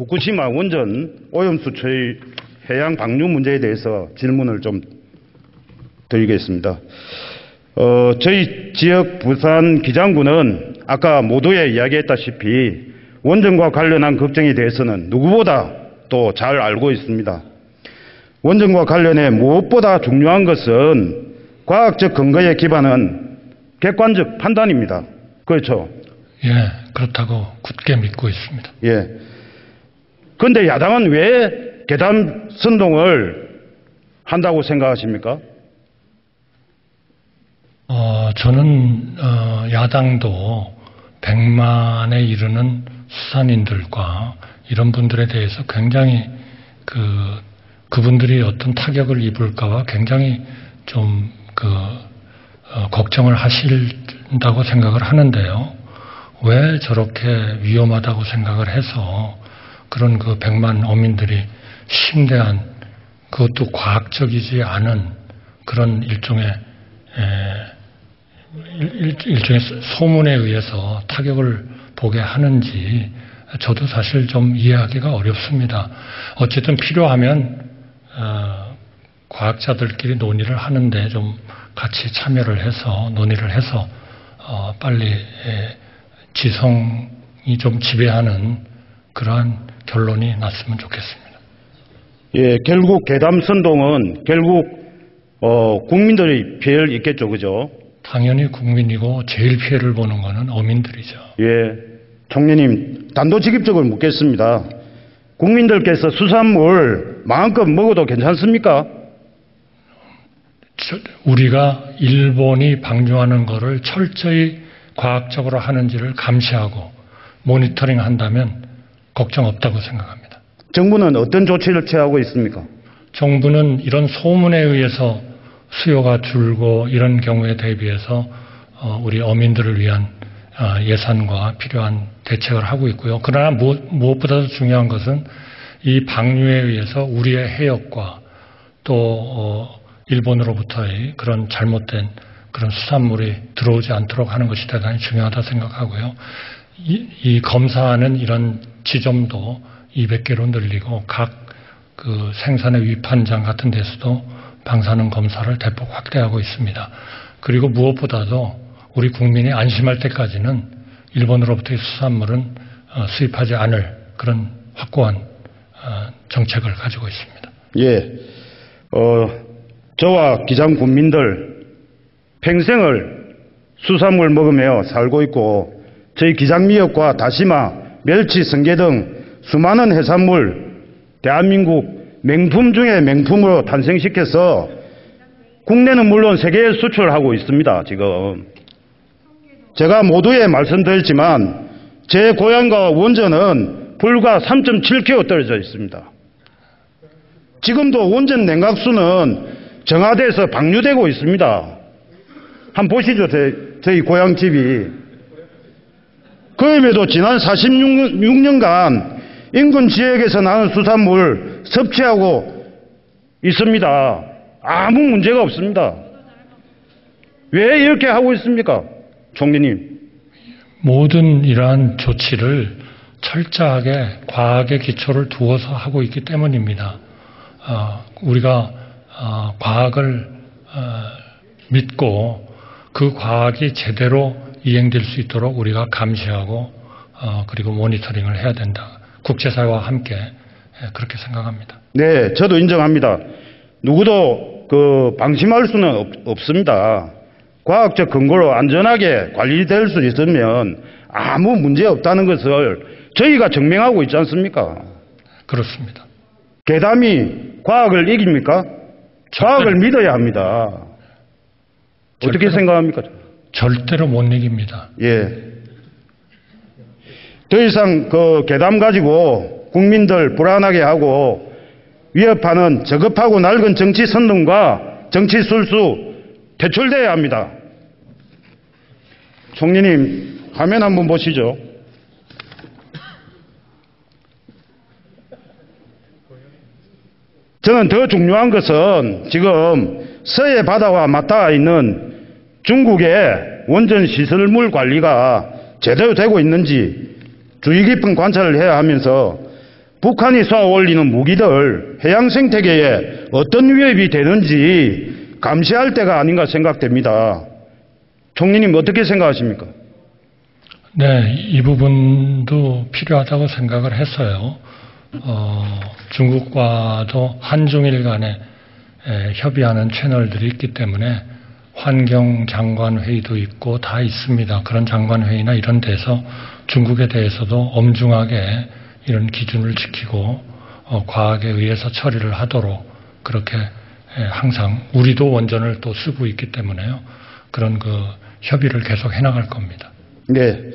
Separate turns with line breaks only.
후쿠시마 원전 오염수 처리 해양 방류 문제에 대해서 질문을 좀 드리겠습니다. 저희 지역 부산 기장군은 아까 모두에 이야기했다시피 원전과 관련한 걱정에 대해서는 누구보다 또 잘 알고 있습니다. 원전과 관련해 무엇보다 중요한 것은 과학적 근거에 기반한 객관적 판단입니다. 그렇죠?
예, 그렇다고 굳게 믿고 있습니다.
예. 그런데 야당은 왜 계담 선동을 한다고 생각하십니까?
저는 야당도 100만에 이르는 수산인들과 이런 분들에 대해서 굉장히 그분들이 어떤 타격을 입을까와 굉장히 좀 걱정을 하신다고 생각을 하는데요. 왜 저렇게 위험하다고 생각을 해서 그런 100만 어민들이 심대한 그것도 과학적이지 않은 그런 일종의 소문에 의해서 타격을 보게 하는지 저도 사실 좀 이해하기가 어렵습니다. 어쨌든 필요하면 과학자들끼리 논의를 하는데 좀 같이 참여를 해서 논의를 해서 빨리 지성이 좀 지배하는 그러한 결론이 났으면 좋겠습니다.
예, 결국 계담 선동은 결국 국민들의 피해를 입겠죠, 그죠?
당연히 국민이고 제일 피해를 보는 것은 어민들이죠.
예, 총리님 단도직입적으로 묻겠습니다. 국민들께서 수산물 마음껏 먹어도 괜찮습니까?
우리가 일본이 방류하는 것을 철저히 과학적으로 하는지를 감시하고 모니터링 한다면 걱정 없다고 생각합니다.
정부는 어떤 조치를 취하고 있습니까?
정부는 이런 소문에 의해서 수요가 줄고 이런 경우에 대비해서 우리 어민들을 위한 예산과 필요한 대책을 하고 있고요. 그러나 무엇보다도 중요한 것은 이 방류에 의해서 우리의 해역과 또 일본으로부터의 그런 잘못된 그런 수산물이 들어오지 않도록 하는 것이 대단히 중요하다 생각하고요. 이 검사하는 이런 지점도 200개로 늘리고 각 생산의 위판장 같은 데서도 방사능 검사를 대폭 확대하고 있습니다. 그리고 무엇보다도 우리 국민이 안심할 때까지는 일본으로부터의 수산물은 수입하지 않을 그런 확고한 정책을 가지고 있습니다.
예, 저와 기장 군민들 평생을 수산물 먹으며 살고 있고 저희 기장미역과 다시마, 멸치, 성게 등 수많은 해산물 대한민국 명품 중에 명품으로 탄생시켜서 국내는 물론 세계에 수출하고 있습니다. 지금 제가 모두에 말씀드렸지만 제 고향과 원전은 불과 3.7km 떨어져 있습니다. 지금도 원전 냉각수는 정화돼서 방류되고 있습니다. 한번 보시죠. 저희 고향 집이. 그럼에도 지난 46년간 인근 지역에서 나는 수산물 섭취하고 있습니다. 아무 문제가 없습니다. 왜 이렇게 하고 있습니까? 총리님.
모든 이러한 조치를 철저하게 과학의 기초를 두어서 하고 있기 때문입니다. 우리가 과학을 믿고 그 과학이 제대로 이행될 수 있도록 우리가 감시하고 그리고 모니터링을 해야 된다. 국제사회와 함께 그렇게 생각합니다.
네, 저도 인정합니다. 누구도 방심할 수는 없습니다. 과학적 근거로 안전하게 관리될 수 있으면 아무 문제 없다는 것을 저희가 증명하고 있지 않습니까?
그렇습니다.
계담이 과학을 이깁니까? 과학을 믿어야 합니다. 어떻게 생각합니까?
절대로 못 이깁니다.
예. 더 이상 계담 가지고 국민들 불안하게 하고 위협하는 저급하고 낡은 정치 선동과 정치 술수 퇴출돼야 합니다. 총리님, 화면 한번 보시죠. 저는 더 중요한 것은 지금 서해 바다와 맞닿아 있는 중국의 원전 시설물 관리가 제대로 되고 있는지 주의 깊은 관찰을 해야 하면서 북한이 쏘아 올리는 무기들 해양 생태계에 어떤 위협이 되는지 감시할 때가 아닌가 생각됩니다. 총리님 어떻게 생각하십니까?
네, 이 부분도 필요하다고 생각을 했어요. 중국과도 한중일 간에 협의하는 채널들이 있기 때문에 환경장관회의도 있고 다 있습니다. 그런 장관회의나 이런 데서 중국에 대해서도 엄중하게 이런 기준을 지키고 과학에 의해서 처리를 하도록 그렇게 항상 우리도 원전을 또 쓰고 있기 때문에요. 그런 그 협의를 계속 해나갈 겁니다.
네.